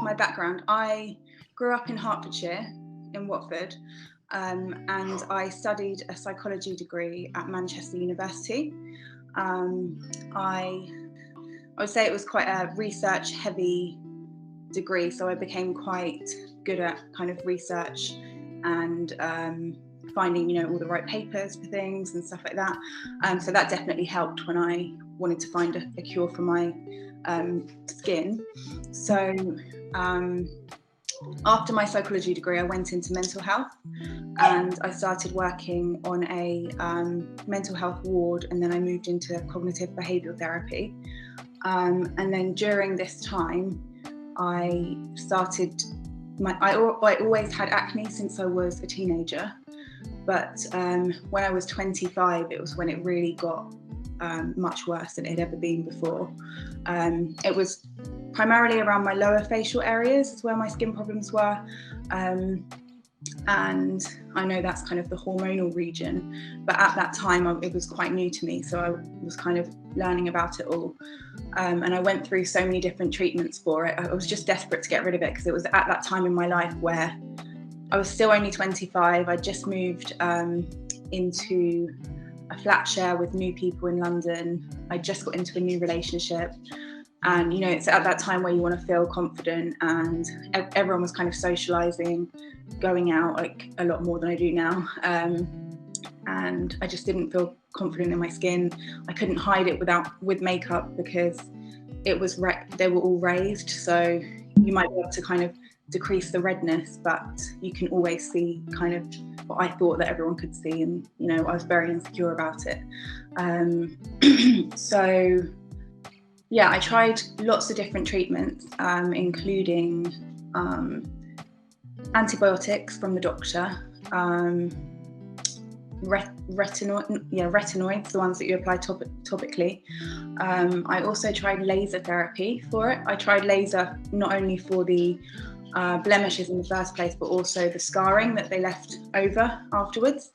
My background, I grew up in Hertfordshire, in Watford, and I studied a psychology degree at Manchester University. Um, I, I would say it was quite a research heavy degree, so I became quite good at kind of research and finding, all the right papers for things and stuff like that. So that definitely helped when I wanted to find a cure for my skin. So after my psychology degree, I went into mental health and I started working on a mental health ward, and then I moved into cognitive behavioural therapy. And then during this time, I started I always had acne since I was a teenager, but when I was 25, it was when it really got much worse than it had ever been before. It was primarily around my lower facial areas is where my skin problems were. And I know that's kind of the hormonal region, but at that time it was quite new to me, so I was kind of learning about it all. And I went through so many different treatments for it. I was just desperate to get rid of it because it was at that time in my life where I was still only 25. I just moved into a flat share with new people in London. I just got into a new relationship. And, it's at that time where you want to feel confident, and everyone was kind of socializing, going out like a lot more than I do now. And I just didn't feel confident in my skin. I couldn't hide it with makeup because it was they were all raised. So you might be able to kind of decrease the redness, but you can always see kind of what I thought that everyone could see. And, I was very insecure about it. So yeah, I tried lots of different treatments, including antibiotics from the doctor, retinoids, the ones that you apply topically. I also tried laser therapy for it. I tried laser not only for the blemishes in the first place, but also the scarring that they left over afterwards.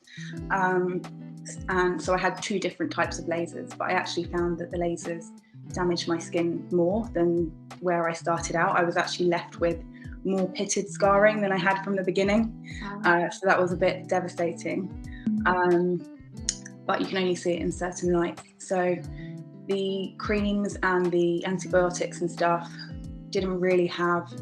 And so I had two different types of lasers, but I actually found that the lasers damaged my skin more than where I started out. I was actually left with more pitted scarring than I had from the beginning. So that was a bit devastating. But you can only see it in certain lights. So the creams and the antibiotics and stuff didn't really have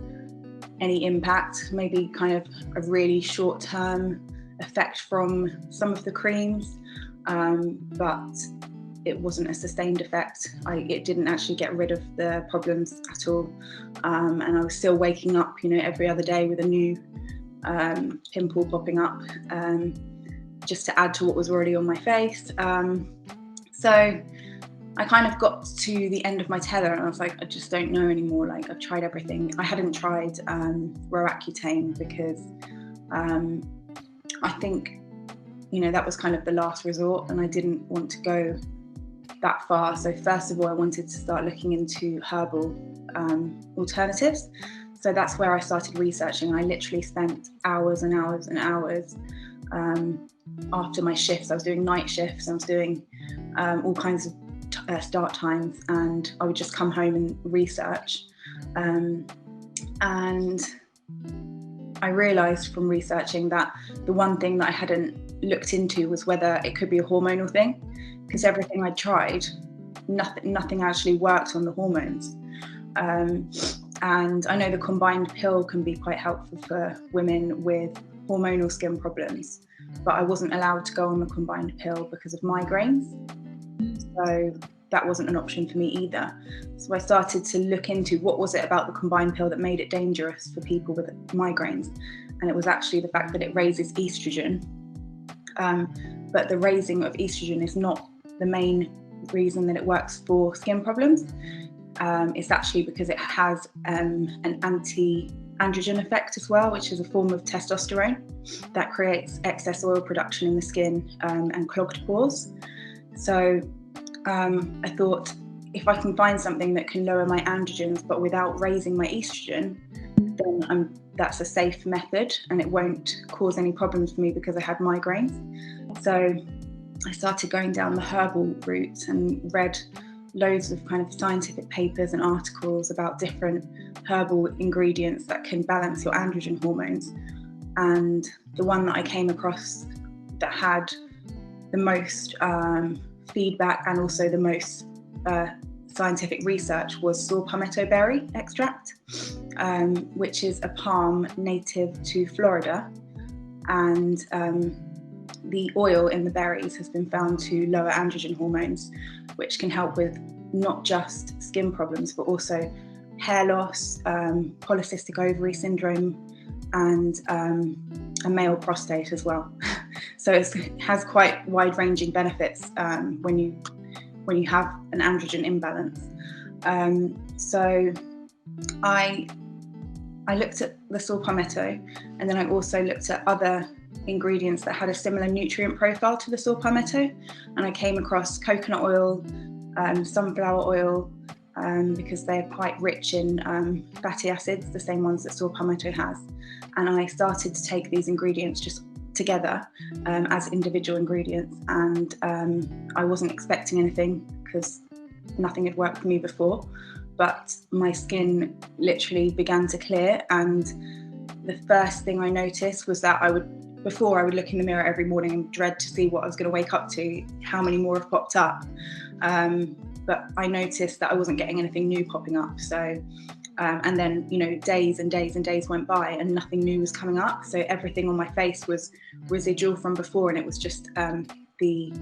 any impact, maybe kind of a really short-term effect from some of the creams, but it wasn't a sustained effect. It didn't actually get rid of the problems at all. And I was still waking up, every other day with a new pimple popping up, just to add to what was already on my face. So I kind of got to the end of my tether and I was like, I just don't know anymore. Like, I've tried everything. I hadn't tried Roaccutane because I think, that was kind of the last resort, and I didn't want to go that far. So first of all, I wanted to start looking into herbal alternatives. So that's where I started researching. I literally spent hours and hours and hours after my shifts. I was doing night shifts. I was doing all kinds of start times, and I would just come home and research. And I realised from researching that the one thing that I hadn't looked into was whether it could be a hormonal thing, because everything I tried, nothing actually worked on the hormones. And I know the combined pill can be quite helpful for women with hormonal skin problems, but I wasn't allowed to go on the combined pill because of migraines. So that wasn't an option for me either. So I started to look into what was it about the combined pill that made it dangerous for people with migraines. And it was actually the fact that it raises estrogen. But the raising of estrogen is not the main reason that it works for skin problems. It's actually because it has an anti-androgen effect as well, which is a form of testosterone that creates excess oil production in the skin and clogged pores. So I thought, if I can find something that can lower my androgens but without raising my estrogen, then that's a safe method and it won't cause any problems for me because I had migraines. So I started going down the herbal route and read loads of kind of scientific papers and articles about different herbal ingredients that can balance your androgen hormones. And the one that I came across that had the most feedback and also the most scientific research was saw palmetto berry extract, which is a palm native to Florida. And the oil in the berries has been found to lower androgen hormones, which can help with not just skin problems, but also hair loss, polycystic ovary syndrome, and a male prostate as well. So it has quite wide-ranging benefits when you have an androgen imbalance. So I looked at the saw palmetto, and then I also looked at other ingredients that had a similar nutrient profile to the saw palmetto, and I came across coconut oil, sunflower oil, because they're quite rich in fatty acids, the same ones that saw palmetto has. And I started to take these ingredients just together as individual ingredients, and I wasn't expecting anything because nothing had worked for me before, but my skin literally began to clear. And the first thing I noticed was that before I would look in the mirror every morning and dread to see what I was going to wake up to, how many more have popped up. But I noticed that I wasn't getting anything new popping up. So, and then, days and days and days went by and nothing new was coming up. So everything on my face was residual from before, and it was just the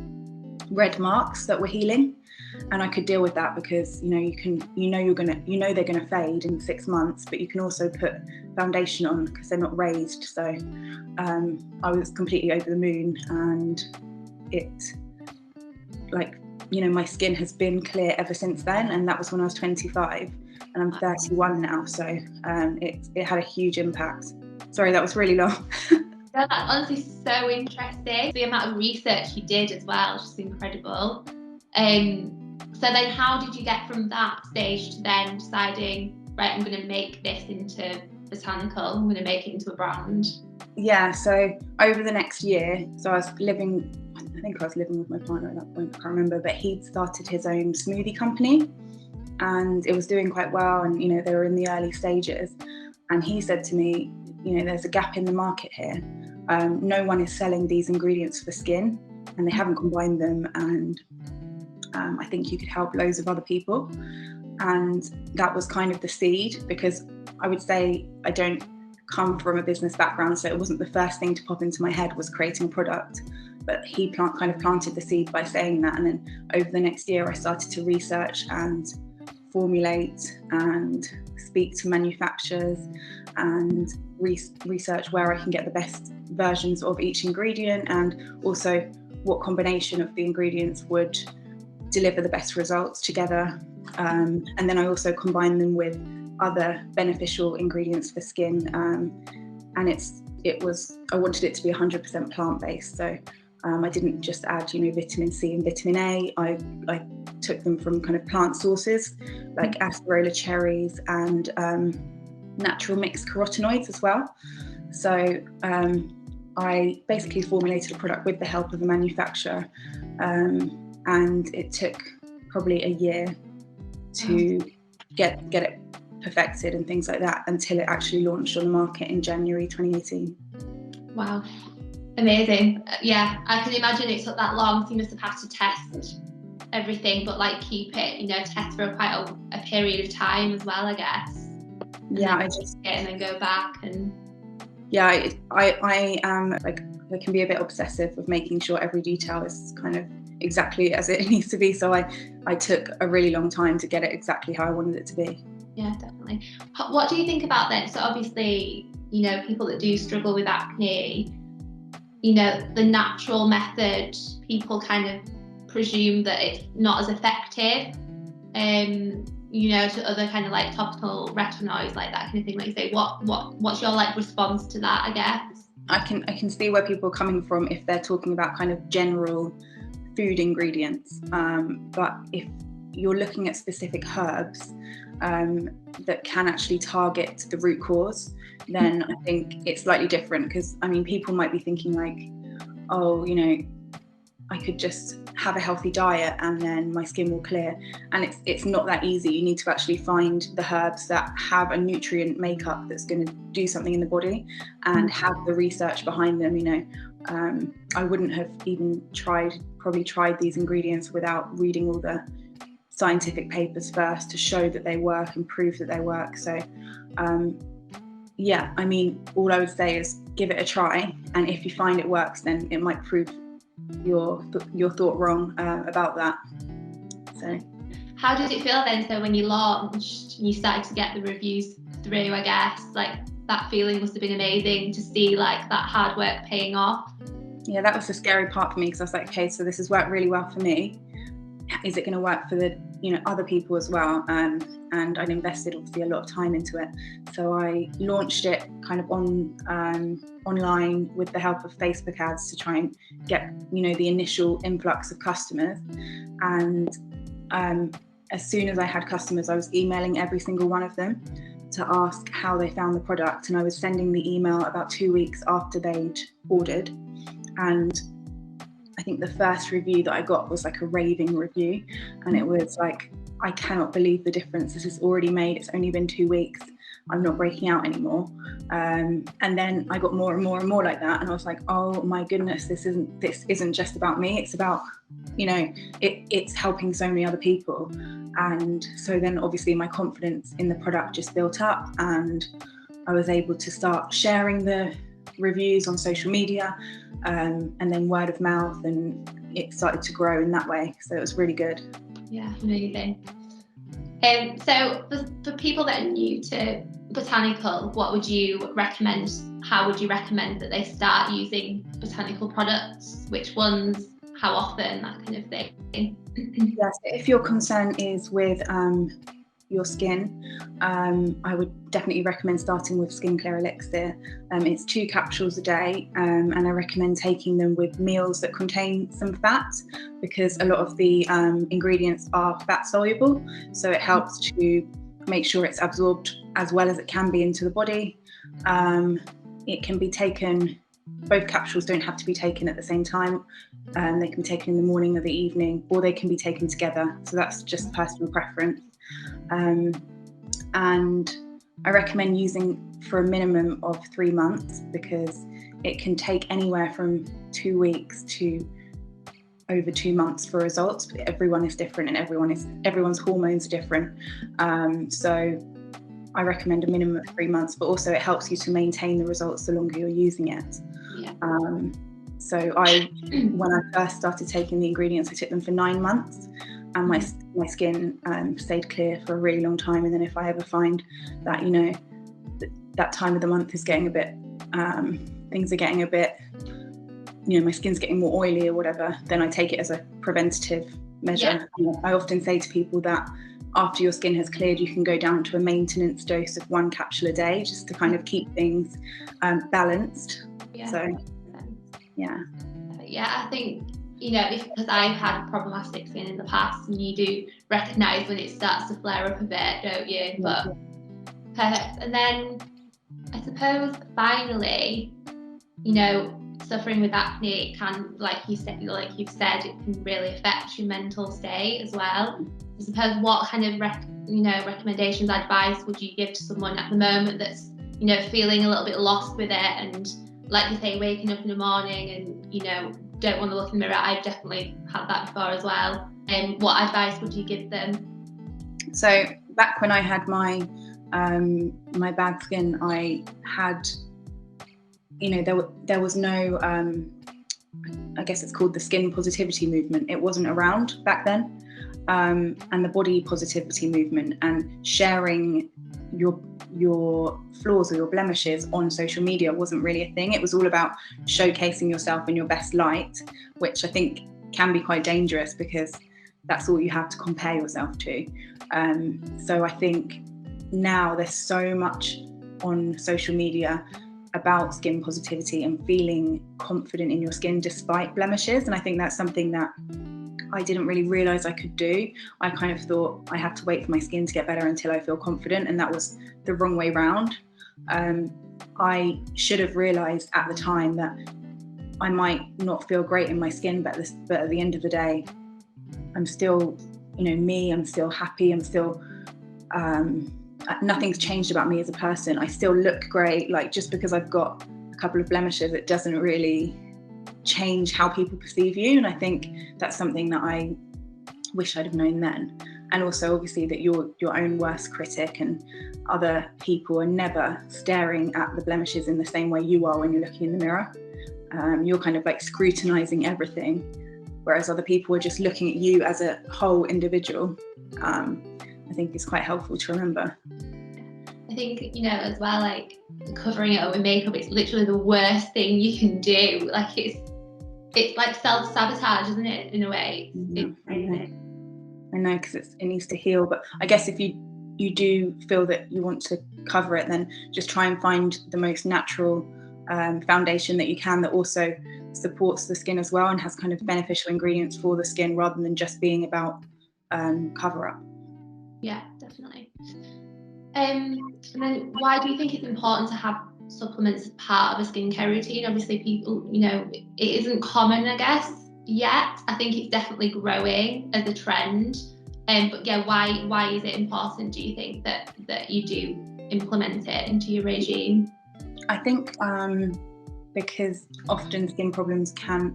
red marks that were healing. And I could deal with that because, they're gonna fade in 6 months, but you can also put foundation on because they're not raised. So I was completely over the moon, and my skin has been clear ever since then. And that was when I was 25, and I'm 31 now. So it had a huge impact. Sorry, that was really long. That's honestly so interesting. The amount of research you did as well is just incredible. So then how did you get from that stage to then deciding, right, I'm going to make this into Botanycl, I'm going to make it into a brand? Yeah, so over the next year, so I think I was living with my partner at that point, I can't remember, but he'd started his own smoothie company and it was doing quite well, and they were in the early stages. And he said to me, there's a gap in the market here. No one is selling these ingredients for skin, and they haven't combined them, and I think you could help loads of other people. And that was kind of the seed, because I would say I don't come from a business background, so it wasn't the first thing to pop into my head was creating a product, but he kind of planted the seed by saying that. And then over the next year I started to research and formulate and speak to manufacturers and research where I can get the best versions of each ingredient, and also what combination of the ingredients would deliver the best results together. And then I also combine them with other beneficial ingredients for skin. And I wanted it to be 100% plant-based. So I didn't just add, vitamin C and vitamin A. I took them from kind of plant sources like acerola cherries and natural mixed carotenoids as well. So I basically formulated a product with the help of a manufacturer, and it took probably a year to get it perfected and things like that until it actually launched on the market in January 2018. Wow, amazing. Yeah, I can imagine it took that long, so you must have had to test everything, but keep it, test for quite a period of time as well, I guess. Yeah, I just get and then go back. And yeah, I am I can be a bit obsessive of making sure every detail is kind of exactly as it needs to be. So I took a really long time to get it exactly how I wanted it to be. Yeah, definitely. What do you think about that? So obviously, people that do struggle with acne, the natural method, people kind of presume that it's not as effective, to other kind of topical retinoids, that kind of thing. Like you say, what's your response to that, I guess? I can see where people are coming from if they're talking about kind of general food ingredients, but if you're looking at specific herbs that can actually target the root cause, then I think it's slightly different. Because people might be thinking I could just have a healthy diet and then my skin will clear. And it's not that easy. You need to actually find the herbs that have a nutrient makeup that's going to do something in the body and have the research behind them. I wouldn't have even probably tried these ingredients without reading all the scientific papers first to show that they work and prove that they work. So yeah, I mean, all I would say is give it a try, and if you find it works, then it might prove your thought wrong about that. So how did it feel then? So when you launched, you started to get the reviews through, I guess, like that feeling must have been amazing to see like that hard work paying off. Yeah, that was the scary part for me, because I was like, okay, so this has worked really well for me. Is it going to work for the other people as well? And I'd invested obviously a lot of time into it. So I launched it kind of online with the help of Facebook ads to try and get the initial influx of customers. And as soon as I had customers, I was emailing every single one of them to ask how they found the product, and I was sending the email about 2 weeks after they'd ordered. And I think the first review that I got was like a raving review, and it was like, I cannot believe the difference this has already made. It's only been 2 weeks. I'm not breaking out anymore. And then I got more and more and more like that, and I was like, oh my goodness, this isn't just about me. It's about it's helping so many other people. And so then obviously my confidence in the product just built up, and I was able to start sharing the reviews on social media, and then word of mouth, and it started to grow in that way. So it was really good. Yeah, amazing. So for people that are new to Botanycl, what would you recommend? How would you recommend that they start using Botanycl products? Which ones? How often? That kind of thing. Yes, if your concern is with your skin, I would definitely recommend starting with Skin Clear Elixir. It's 2 capsules a day, and I recommend taking them with meals that contain some fat, because a lot of the ingredients are fat soluble, so it helps to make sure it's absorbed as well as it can be into the body. It can be taken, both capsules don't have to be taken at the same time. They can be taken in the morning or the evening, or they can be taken together, so that's just personal preference. And I recommend using for a minimum of 3 months, because it can take anywhere from 2 weeks to over 2 months for results. But everyone is different, and everyone's hormones are different. So I recommend a minimum of 3 months, but also it helps you to maintain the results the longer you're using it. Yeah. So when I first started taking the ingredients, I took them for 9 months. And my skin stayed clear for a really long time. And then if I ever find that that time of the month is getting a bit, things are getting a bit, my skin's getting more oily or whatever, then I take it as a preventative measure. Yeah. I often say to people that after your skin has cleared, you can go down to a maintenance dose of 1 capsule a day, just to kind of keep things balanced. Yeah. So yeah. Yeah, I think because I've had problematic skin in the past, and you do recognise when it starts to flare up a bit, don't you? But perfect. And then I suppose finally, suffering with acne can, like you've said, it can really affect your mental state as well. I suppose what kind of recommendations, advice would you give to someone at the moment that's feeling a little bit lost with it, and like you say, waking up in the morning and don't want to look in the mirror? I've definitely had that before as well. And what advice would you give them? So back when I had my bad skin, I had, there was no, I guess it's called the skin positivity movement. It wasn't around back then. And the body positivity movement and sharing your flaws or your blemishes on social media wasn't really a thing. It was all about showcasing yourself in your best light, which I think can be quite dangerous, because that's all you have to compare yourself to. So I think now there's so much on social media about skin positivity and feeling confident in your skin despite blemishes, and I think that's something that I didn't really realise I could do. I kind of thought I had to wait for my skin to get better until I feel confident, and that was the wrong way round. I should have realised at the time that I might not feel great in my skin, but at the end of the day, I'm still, me. I'm still happy. I'm still, nothing's changed about me as a person. I still look great. Like, just because I've got a couple of blemishes, it doesn't really change how people perceive you. And I think that's something that I wish I'd have known then. And also, obviously, that you're your own worst critic, and other people are never staring at the blemishes in the same way you are when you're looking in the mirror. You're kind of like scrutinizing everything, whereas other people are just looking at you as a whole individual. I think it's quite helpful to remember. I think, as well, like, covering it up with makeup, it's literally the worst thing you can do. Like, it's like self-sabotage, isn't it, in a way? It's crazy. I know, because it needs to heal. But I guess if you do feel that you want to cover it, then just try and find the most natural foundation that you can, that also supports the skin as well and has kind of beneficial ingredients for the skin, rather than just being about cover up. Yeah, definitely. And then, why do you think it's important to have supplements as part of a skincare routine? Obviously, people, it isn't common, I guess, yet. I think it's definitely growing as a trend. But yeah, why is it important, do you think, that you do implement it into your regime? I think because often skin problems can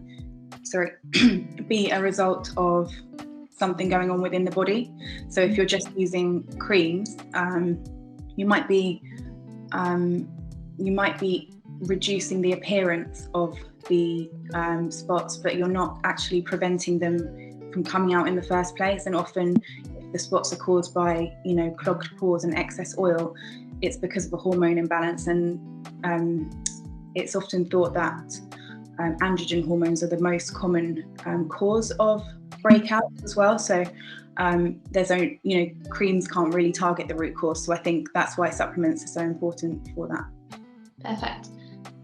be a result of something going on within the body. So if you're just using creams, you might be reducing the appearance of the spots, but you're not actually preventing them from coming out in the first place. And often, if the spots are caused by clogged pores and excess oil, it's because of a hormone imbalance. And it's often thought that androgen hormones are the most common cause of breakouts as well. So creams can't really target the root cause. So I think that's why supplements are so important for that. Perfect.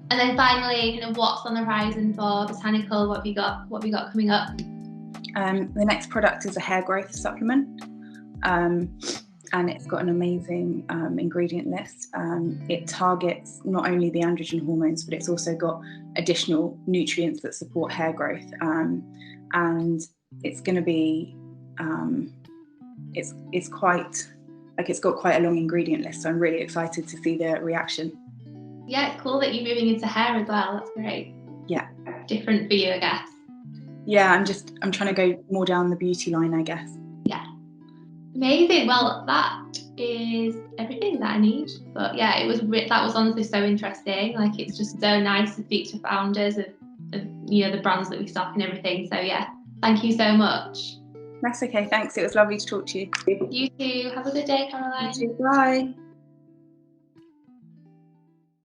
And then finally, what's on the horizon for Botanycl? What have you got coming up? The next product is a hair growth supplement, and it's got an amazing ingredient list. It targets not only the androgen hormones, but it's also got additional nutrients that support hair growth. And it's going to be, it's got quite a long ingredient list. So I'm really excited to see the reaction. Yeah, it's cool that you're moving into hair as well. That's great. Yeah. Different for you, I guess. Yeah, I'm trying to go more down the beauty line, I guess. Yeah. Amazing. Well, that is everything that I need. But yeah, that was honestly so interesting. Like, it's just so nice to speak to founders of the brands that we stock and everything. So yeah, thank you so much. That's okay. Thanks. It was lovely to talk to you. You too. Have a good day, Caroline. You too. Bye.